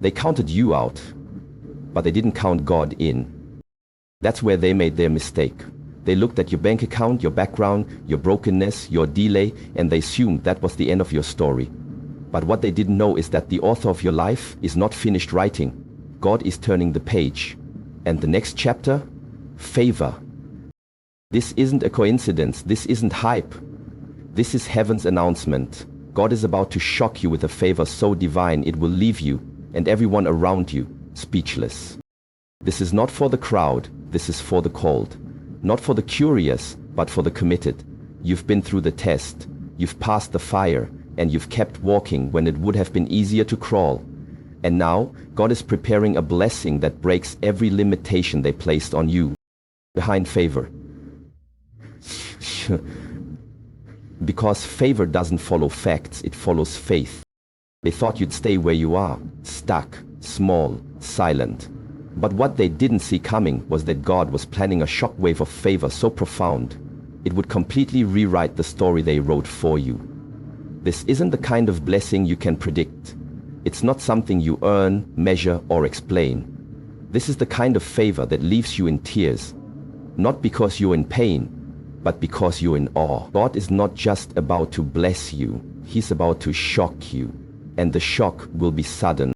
They counted you out, but they didn't count God in. That's where they made their mistake. They looked at your bank account, your background, your brokenness, your delay, and they assumed that was the end of your story. But what they didn't know is that the author of your life is not finished writing. God is turning the page. And the next chapter? Favor. This isn't a coincidence. This isn't hype. This is heaven's announcement. God is about to shock you with a favor so divine it will leave you and everyone around you speechless. This is not for the crowd. This is for the called. Not for the curious, but for the committed. You've been through the test. You've passed the fire. And you've kept walking when it would have been easier to crawl. And now, God is preparing a blessing that breaks every limitation they placed on you. Behind favor. Because favor doesn't follow facts, it follows faith. They thought you'd stay where you are, stuck, small, silent. But what they didn't see coming was that God was planning a shockwave of favor so profound, it would completely rewrite the story they wrote for you. This isn't the kind of blessing you can predict. It's not something you earn, measure, or explain. This is the kind of favor that leaves you in tears, not because you're in pain, but because you're in awe. God is not just about to bless you, He's about to shock you, and the shock will be sudden.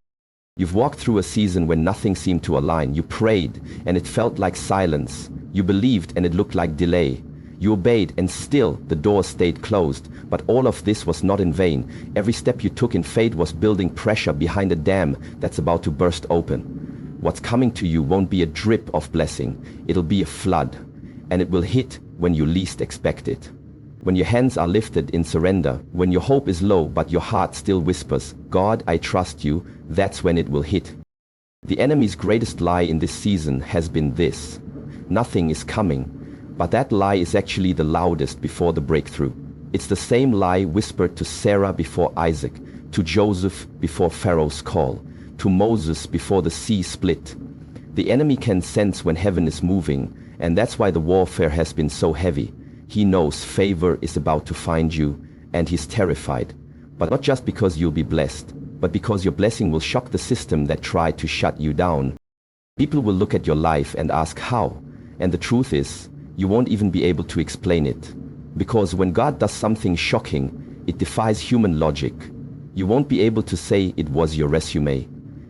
You've walked through a season when nothing seemed to align. You prayed, and it felt like silence. You believed, and it looked like delay. You obeyed, and still the door stayed closed. But all of this was not in vain. Every step you took in faith was building pressure behind a dam that's about to burst open. What's coming to you won't be a drip of blessing. It'll be a flood, and it will hit when you least expect it. When your hands are lifted in surrender, when your hope is low but your heart still whispers, "God, I trust you," that's when it will hit. The enemy's greatest lie in this season has been this: nothing is coming. But that lie is actually the loudest before the breakthrough. It's the same lie whispered to Sarah before Isaac, to Joseph before Pharaoh's call, to Moses before the sea split. The enemy can sense when heaven is moving, and that's why the warfare has been so heavy. He knows favor is about to find you, and he's terrified. But not just because you'll be blessed, but because your blessing will shock the system that tried to shut you down. People will look at your life and ask how, and the truth is, you won't even be able to explain it. Because when God does something shocking, it defies human logic. You won't be able to say it was your resume.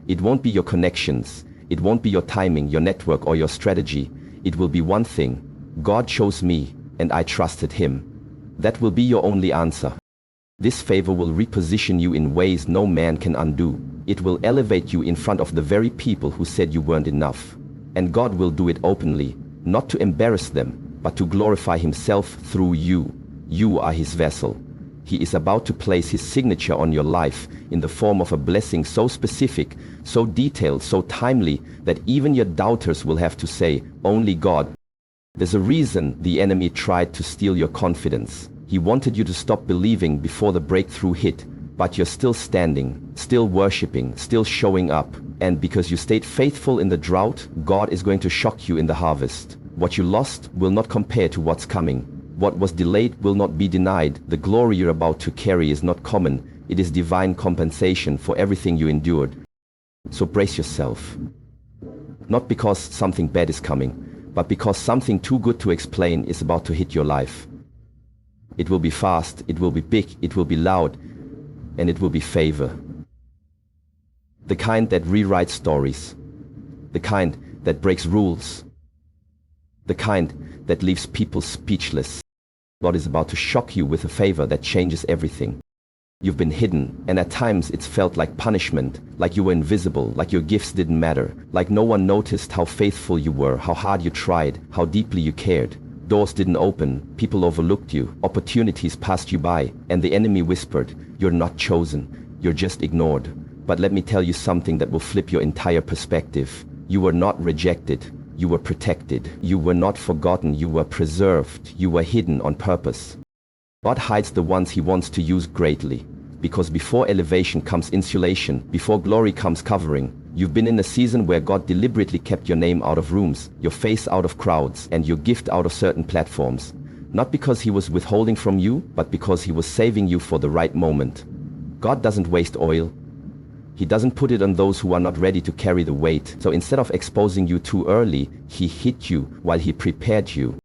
It won't be your connections. It won't be your timing, your network, or your strategy. It will be one thing: God chose me, and I trusted Him. That will be your only answer. This favor will reposition you in ways no man can undo. It will elevate you in front of the very people who said you weren't enough. And God will do it openly, not to embarrass them, but to glorify Himself through you. You are His vessel. He is about to place His signature on your life in the form of a blessing so specific, so detailed, so timely, that even your doubters will have to say, "Only God." There's a reason the enemy tried to steal your confidence. He wanted you to stop believing before the breakthrough hit, but you're still standing, still worshiping, still showing up. And because you stayed faithful in the drought, God is going to shock you in the harvest. What you lost will not compare to what's coming. What was delayed will not be denied. The glory you're about to carry is not common. It is divine compensation for everything you endured. So brace yourself. Not because something bad is coming, but because something too good to explain is about to hit your life. It will be fast, it will be big, it will be loud, and it will be favor. The kind that rewrites stories. The kind that breaks rules. The kind that leaves people speechless. God is about to shock you with a favor that changes everything. You've been hidden, and at times it's felt like punishment, like you were invisible, like your gifts didn't matter, like no one noticed how faithful you were, how hard you tried, how deeply you cared. Doors didn't open, people overlooked you, opportunities passed you by, and the enemy whispered, "You're not chosen, you're just ignored." But let me tell you something that will flip your entire perspective. You were not rejected, you were protected. You were not forgotten, you were preserved, you were hidden on purpose. God hides the ones He wants to use greatly. Because before elevation comes insulation, before glory comes covering. You've been in a season where God deliberately kept your name out of rooms, your face out of crowds, and your gift out of certain platforms. Not because He was withholding from you, but because He was saving you for the right moment. God doesn't waste oil. He doesn't put it on those who are not ready to carry the weight. So instead of exposing you too early, he hit you while he prepared you.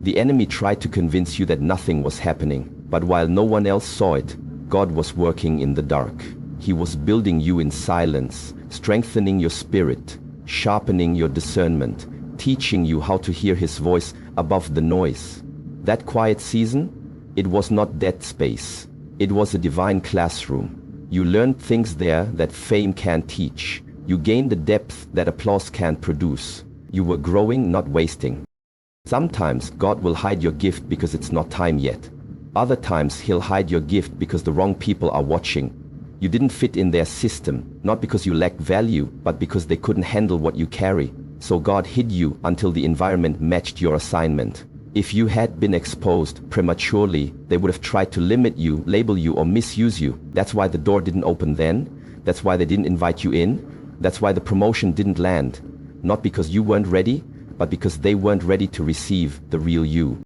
The enemy tried to convince you that nothing was happening, but while no one else saw it, God was working in the dark. He was building you in silence, strengthening your spirit, sharpening your discernment, teaching you how to hear his voice above the noise. That quiet season, it was not dead space. It was a divine classroom. You learned things there that fame can't teach. You gained the depth that applause can't produce. You were growing, not wasting. Sometimes God will hide your gift because it's not time yet. Other times he'll hide your gift because the wrong people are watching. You didn't fit in their system, not because you lacked value, but because they couldn't handle what you carry. So God hid you until the environment matched your assignment. If you had been exposed prematurely, they would have tried to limit you, label you, or misuse you. That's why the door didn't open then. That's why they didn't invite you in. That's why the promotion didn't land. Not because you weren't ready, but because they weren't ready to receive the real you.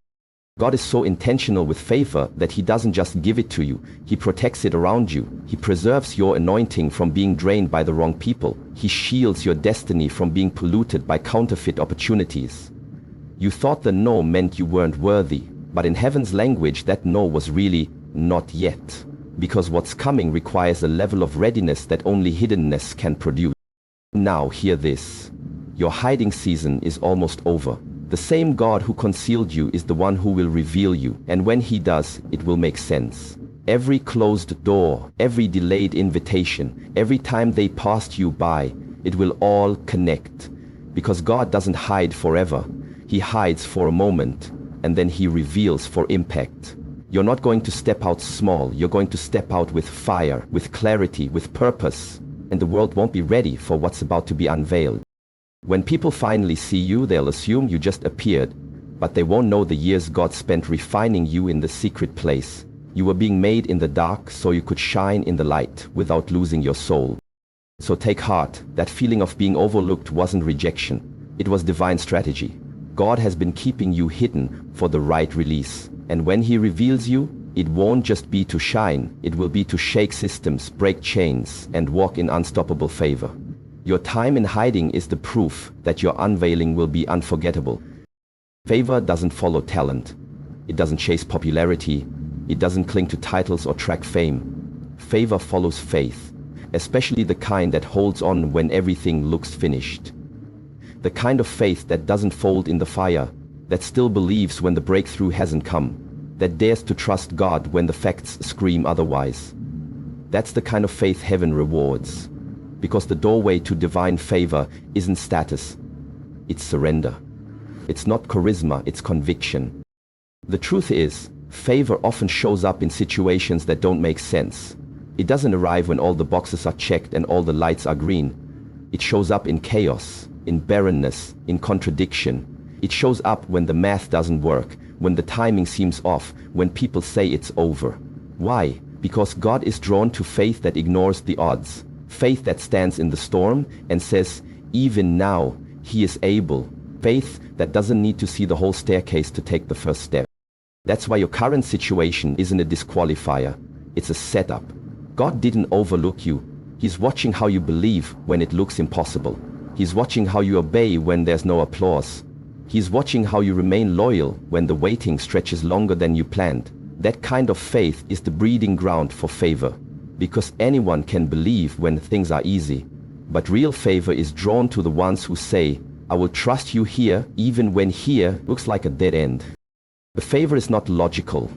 God is so intentional with favor that he doesn't just give it to you. He protects it around you. He preserves your anointing from being drained by the wrong people. He shields your destiny from being polluted by counterfeit opportunities. You thought the no meant you weren't worthy, but in heaven's language that no was really not yet. Because what's coming requires a level of readiness that only hiddenness can produce. Now hear this. Your hiding season is almost over. The same God who concealed you is the one who will reveal you, and when he does, it will make sense. Every closed door, every delayed invitation, every time they passed you by, it will all connect. Because God doesn't hide forever. He hides for a moment, and then he reveals for impact. You're not going to step out small. You're going to step out with fire, with clarity, with purpose. And the world won't be ready for what's about to be unveiled. When people finally see you, they'll assume you just appeared, but they won't know the years God spent refining you in the secret place. You were being made in the dark so you could shine in the light without losing your soul. So take heart, that feeling of being overlooked wasn't rejection. It was divine strategy. God has been keeping you hidden for the right release. And when he reveals you, it won't just be to shine, it will be to shake systems, break chains, and walk in unstoppable favor. Your time in hiding is the proof that your unveiling will be unforgettable. Favor doesn't follow talent. It doesn't chase popularity. It doesn't cling to titles or track fame. Favor follows faith, especially the kind that holds on when everything looks finished. The kind of faith that doesn't fold in the fire, that still believes when the breakthrough hasn't come, that dares to trust God when the facts scream otherwise. That's the kind of faith heaven rewards. Because the doorway to divine favor isn't status, it's surrender. It's not charisma, it's conviction. The truth is, favor often shows up in situations that don't make sense. It doesn't arrive when all the boxes are checked and all the lights are green. It shows up in chaos, in barrenness, in contradiction. It shows up when the math doesn't work, when the timing seems off, when people say it's over. Why? Because God is drawn to faith that ignores the odds. Faith that stands in the storm and says, even now, he is able. Faith that doesn't need to see the whole staircase to take the first step. That's why your current situation isn't a disqualifier. It's a setup. God didn't overlook you. He's watching how you believe when it looks impossible. He's watching how you obey when there's no applause. He's watching how you remain loyal when the waiting stretches longer than you planned. That kind of faith is the breeding ground for favor. Because anyone can believe when things are easy. But real favor is drawn to the ones who say, I will trust you here even when here looks like a dead end. The favor is not logical.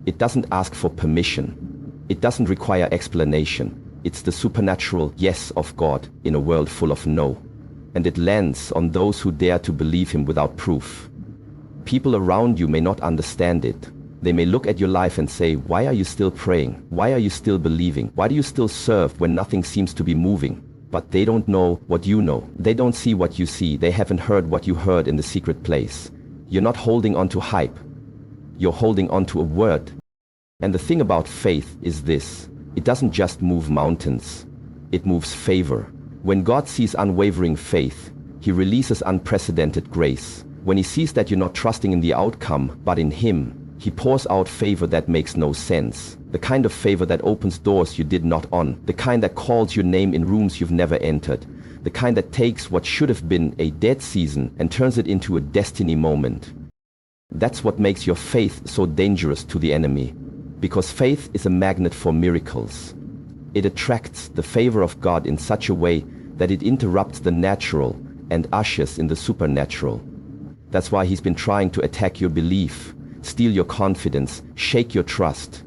It doesn't ask for permission. It doesn't require explanation. It's the supernatural yes of God in a world full of no. And it lands on those who dare to believe him without proof. People around you may not understand it. They may look at your life and say, why are you still praying? Why are you still believing? Why do you still serve when nothing seems to be moving? But they don't know what you know. They don't see what you see. They haven't heard what you heard in the secret place. You're not holding on to hype. You're holding on to a word. And the thing about faith is this. It doesn't just move mountains. It moves favor. When God sees unwavering faith, he releases unprecedented grace. When he sees that you're not trusting in the outcome, but in him, He pours out favor that makes no sense. The kind of favor that opens doors you did not on. The kind that calls your name in rooms you've never entered. The kind that takes what should have been a dead season and turns it into a destiny moment. That's what makes your faith so dangerous to the enemy. Because faith is a magnet for miracles. It attracts the favor of God in such a way that it interrupts the natural and ushers in the supernatural. That's why he's been trying to attack your belief, steal your confidence, shake your trust,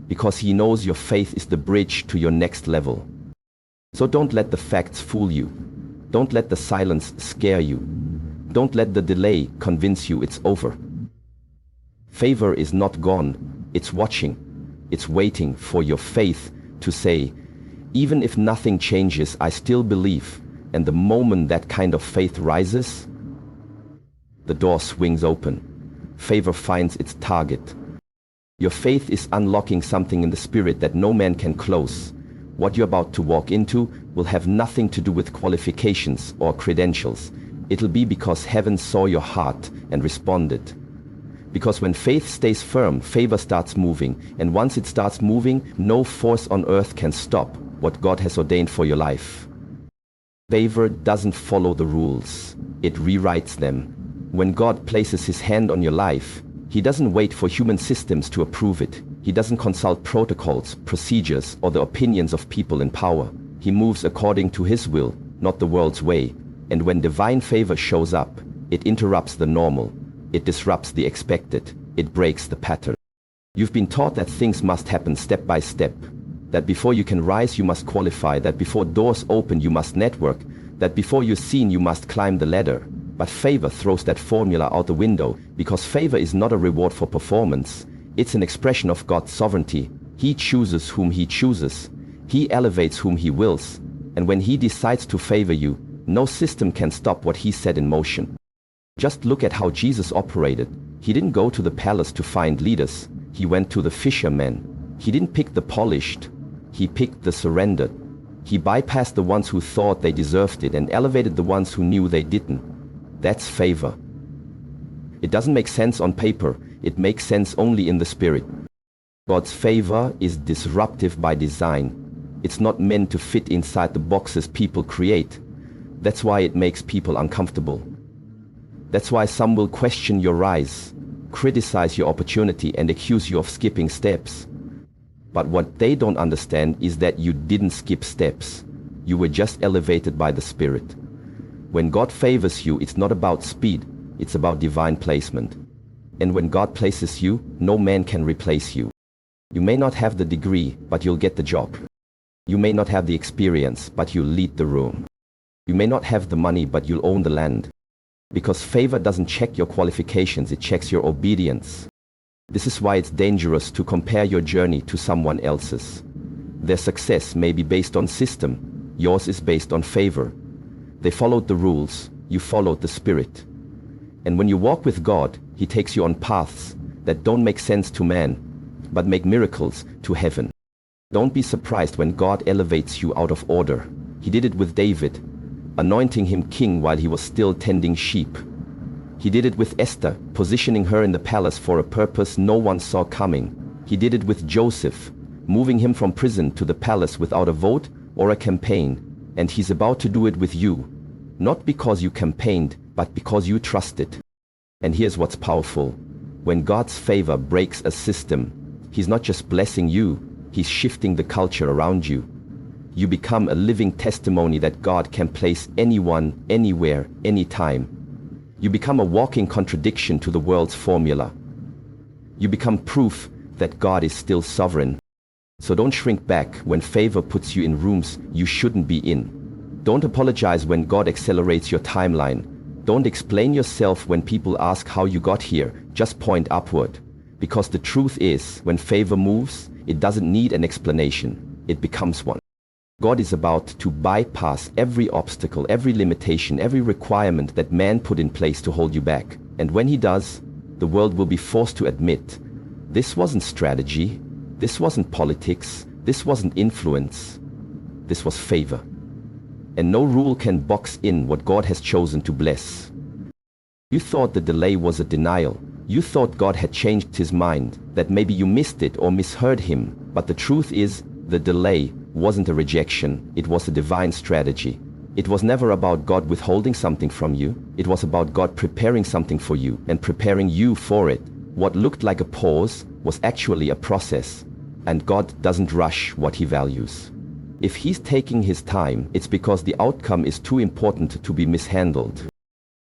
because he knows your faith is the bridge to your next level. So don't let the facts fool you. Don't let the silence scare you. Don't let the delay convince you it's over. Favor is not gone, it's watching. It's waiting for your faith to say, even if nothing changes, I still believe. And the moment that kind of faith rises, the door swings open. Favor finds its target. Your faith is unlocking something in the spirit that no man can close. What you're about to walk into will have nothing to do with qualifications or credentials. It'll be because heaven saw your heart and responded. Because when faith stays firm, favor starts moving. And once it starts moving, no force on earth can stop what God has ordained for your life. Favor doesn't follow the rules. It rewrites them. When God places his hand on your life, he doesn't wait for human systems to approve it. He doesn't consult protocols, procedures, or the opinions of people in power. He moves according to his will, not the world's way. And when divine favor shows up, it interrupts the normal. It disrupts the expected. It breaks the pattern. You've been taught that things must happen step by step. That before you can rise, you must qualify. That before doors open, you must network. That before you're seen, you must climb the ladder. But favor throws that formula out the window, because favor is not a reward for performance. It's an expression of God's sovereignty. He chooses whom he chooses. He elevates whom he wills. And when he decides to favor you, no system can stop what he set in motion. Just look at how Jesus operated. He didn't go to the palace to find leaders. He went to the fishermen. He didn't pick the polished. He picked the surrendered. He bypassed the ones who thought they deserved it and elevated the ones who knew they didn't. That's favor. It doesn't make sense on paper. It makes sense only in the spirit. God's favor is disruptive by design. It's not meant to fit inside the boxes people create. That's why it makes people uncomfortable. That's why some will question your rise, criticize your opportunity, and accuse you of skipping steps. But what they don't understand is that you didn't skip steps. You were just elevated by the Spirit. When God favors you, it's not about speed, it's about divine placement. And when God places you, no man can replace you. You may not have the degree, but you'll get the job. You may not have the experience, but you'll lead the room. You may not have the money, but you'll own the land. Because favor doesn't check your qualifications, it checks your obedience. This is why it's dangerous to compare your journey to someone else's. Their success may be based on system, yours is based on favor. They followed the rules, you followed the Spirit. And when you walk with God, he takes you on paths that don't make sense to man, but make miracles to heaven. Don't be surprised when God elevates you out of order. He did it with David, anointing him king while he was still tending sheep. He did it with Esther, positioning her in the palace for a purpose no one saw coming. He did it with Joseph, moving him from prison to the palace without a vote or a campaign. And he's about to do it with you, not because you campaigned, but because you trusted. And here's what's powerful. When God's favor breaks a system, he's not just blessing you, he's shifting the culture around you. You become a living testimony that God can place anyone, anywhere, anytime. You become a walking contradiction to the world's formula. You become proof that God is still sovereign. So don't shrink back when favor puts you in rooms you shouldn't be in. Don't apologize when God accelerates your timeline. Don't explain yourself when people ask how you got here. Just point upward. Because the truth is, when favor moves, it doesn't need an explanation. It becomes one. God is about to bypass every obstacle, every limitation, every requirement that man put in place to hold you back. And when he does, the world will be forced to admit, this wasn't strategy. This wasn't politics, this wasn't influence, this was favor. And no rule can box in what God has chosen to bless. You thought the delay was a denial. You thought God had changed his mind, that maybe you missed it or misheard him, but the truth is, the delay wasn't a rejection, it was a divine strategy. It was never about God withholding something from you, it was about God preparing something for you and preparing you for it. What looked like a pause was actually a process, and God doesn't rush what he values. If he's taking his time, it's because the outcome is too important to be mishandled.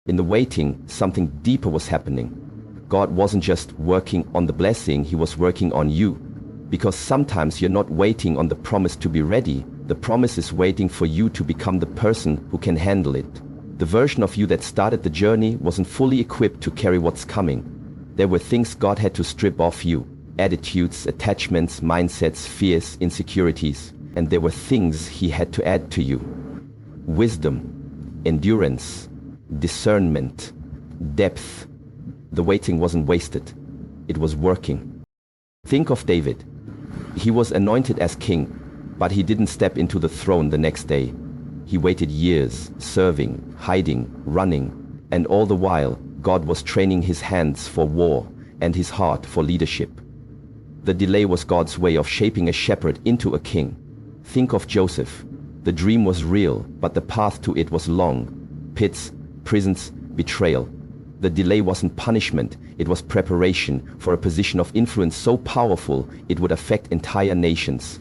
In the waiting, something deeper was happening. God wasn't just working on the blessing, he was working on you. Because sometimes you're not waiting on the promise to be ready, the promise is waiting for you to become the person who can handle it. The version of you that started the journey wasn't fully equipped to carry what's coming. There were things God had to strip off you, attitudes, attachments, mindsets, fears, insecurities, and there were things he had to add to you. Wisdom, endurance, discernment, depth. The waiting wasn't wasted, it was working. Think of David. He was anointed as king, but he didn't step into the throne the next day. He waited years, serving, hiding, running, and all the while, God was training his hands for war and his heart for leadership. The delay was God's way of shaping a shepherd into a king. Think of Joseph. The dream was real, but the path to it was long. Pits, prisons, betrayal. The delay wasn't punishment, it was preparation for a position of influence so powerful it would affect entire nations.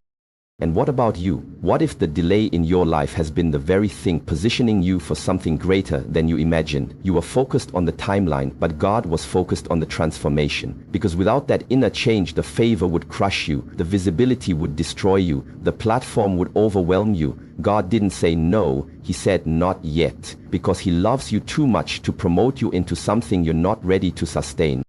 And what about you? What if the delay in your life has been the very thing positioning you for something greater than you imagined? You were focused on the timeline, but God was focused on the transformation. Because without that inner change, the favor would crush you, the visibility would destroy you, the platform would overwhelm you. God didn't say no, he said not yet, because he loves you too much to promote you into something you're not ready to sustain.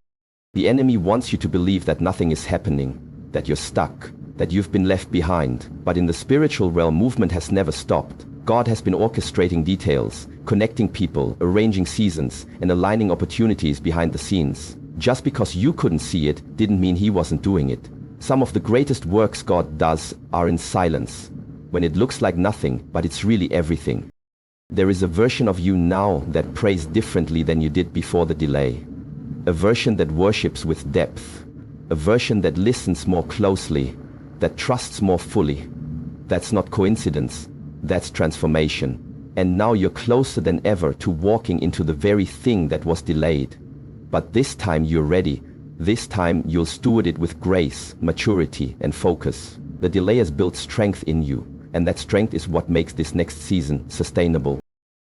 The enemy wants you to believe that nothing is happening, that you're stuck, that you've been left behind. But in the spiritual realm, movement has never stopped. God has been orchestrating details, connecting people, arranging seasons, and aligning opportunities behind the scenes. Just because you couldn't see it didn't mean he wasn't doing it. Some of the greatest works God does are in silence, when it looks like nothing, but it's really everything. There is a version of you now that prays differently than you did before the delay. A version that worships with depth. A version that listens more closely, that trusts more fully. That's not coincidence, that's transformation. And now you're closer than ever to walking into the very thing that was delayed. But this time you're ready. This time you'll steward it with grace, maturity, and focus. The delay has built strength in you, and that strength is what makes this next season sustainable.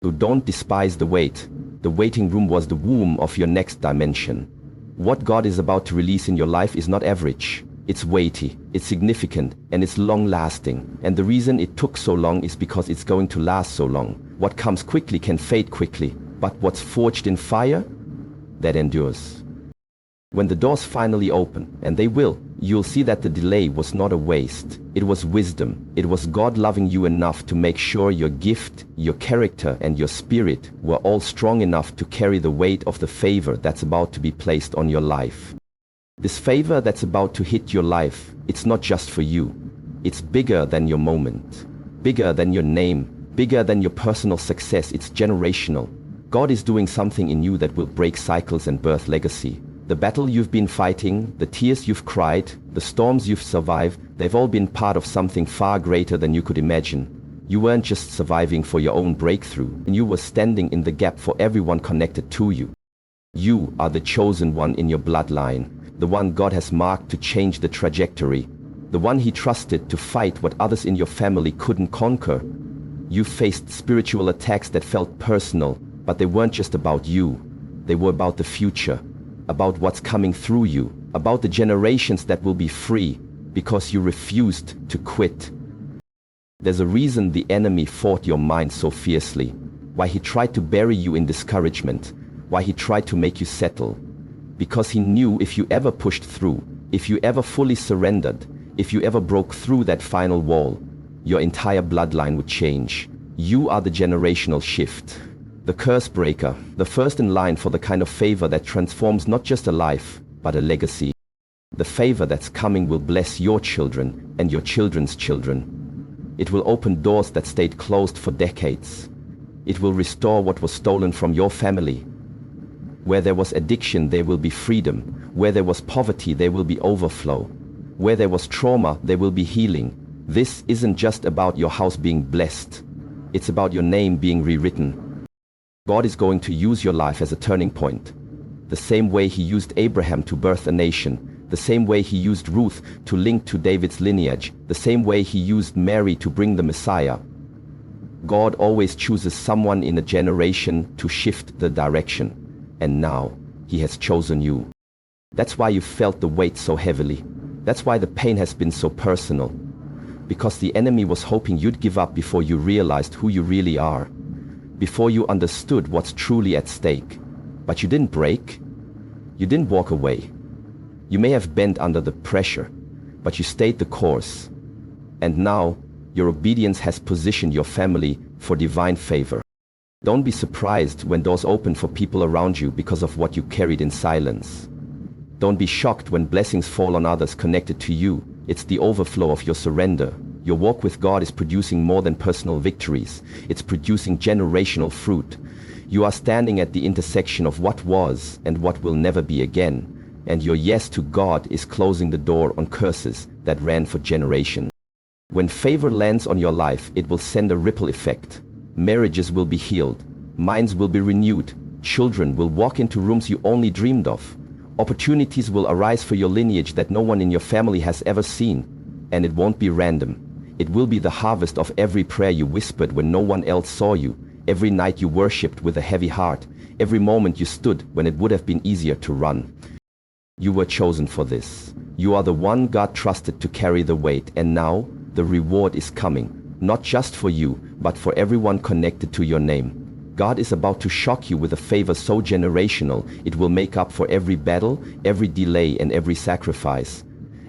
So don't despise the wait. The waiting room was the womb of your next dimension. What God is about to release in your life is not average. It's weighty, it's significant, and it's long-lasting. And the reason it took so long is because it's going to last so long. What comes quickly can fade quickly, but what's forged in fire, that endures. When the doors finally open, and they will, you'll see that the delay was not a waste. It was wisdom. It was God loving you enough to make sure your gift, your character, and your spirit were all strong enough to carry the weight of the favor that's about to be placed on your life. This favor that's about to hit your life, it's not just for you. It's bigger than your moment, bigger than your name, bigger than your personal success. It's generational. God is doing something in you that will break cycles and birth legacy. The battle you've been fighting, the tears you've cried, the storms you've survived, they've all been part of something far greater than you could imagine. You weren't just surviving for your own breakthrough, and you were standing in the gap for everyone connected to you. You are the chosen one in your bloodline. The one God has marked to change the trajectory, the one he trusted to fight what others in your family couldn't conquer. You faced spiritual attacks that felt personal, but they weren't just about you. They were about the future, about what's coming through you, about the generations that will be free because you refused to quit. There's a reason the enemy fought your mind so fiercely, why he tried to bury you in discouragement, why he tried to make you settle. Because he knew if you ever pushed through, if you ever fully surrendered, if you ever broke through that final wall, your entire bloodline would change. You are the generational shift, the curse breaker, the first in line for the kind of favor that transforms not just a life, but a legacy. The favor that's coming will bless your children and your children's children. It will open doors that stayed closed for decades. It will restore what was stolen from your family. Where there was addiction, there will be freedom. Where there was poverty, there will be overflow. Where there was trauma, there will be healing. This isn't just about your house being blessed. It's about your name being rewritten. God is going to use your life as a turning point. The same way he used Abraham to birth a nation, the same way he used Ruth to link to David's lineage, the same way he used Mary to bring the Messiah. God always chooses someone in a generation to shift the direction. And now, he has chosen you. That's why you felt the weight so heavily. That's why the pain has been so personal. Because the enemy was hoping you'd give up before you realized who you really are. Before you understood what's truly at stake. But you didn't break. You didn't walk away. You may have bent under the pressure, but you stayed the course. And now, your obedience has positioned your family for divine favor. Don't be surprised when doors open for people around you because of what you carried in silence. Don't be shocked when blessings fall on others connected to you. It's the overflow of your surrender. Your walk with God is producing more than personal victories. It's producing generational fruit. You are standing at the intersection of what was and what will never be again. And your yes to God is closing the door on curses that ran for generations. When favor lands on your life, it will send a ripple effect. Marriages will be healed. Minds will be renewed. Children will walk into rooms you only dreamed of. Opportunities will arise for your lineage that no one in your family has ever seen. And it won't be random. It will be the harvest of every prayer you whispered when no one else saw you, every night you worshipped with a heavy heart, every moment you stood when it would have been easier to run. You were chosen for this. You are the one God trusted to carry the weight, and now the reward is coming, not just for you, but for everyone connected to your name. God is about to shock you with a favor so generational, it will make up for every battle, every delay, and every sacrifice.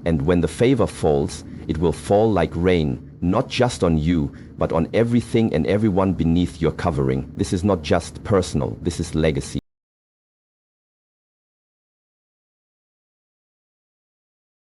And when the favor falls, it will fall like rain, not just on you, but on everything and everyone beneath your covering. This is not just personal, this is legacy.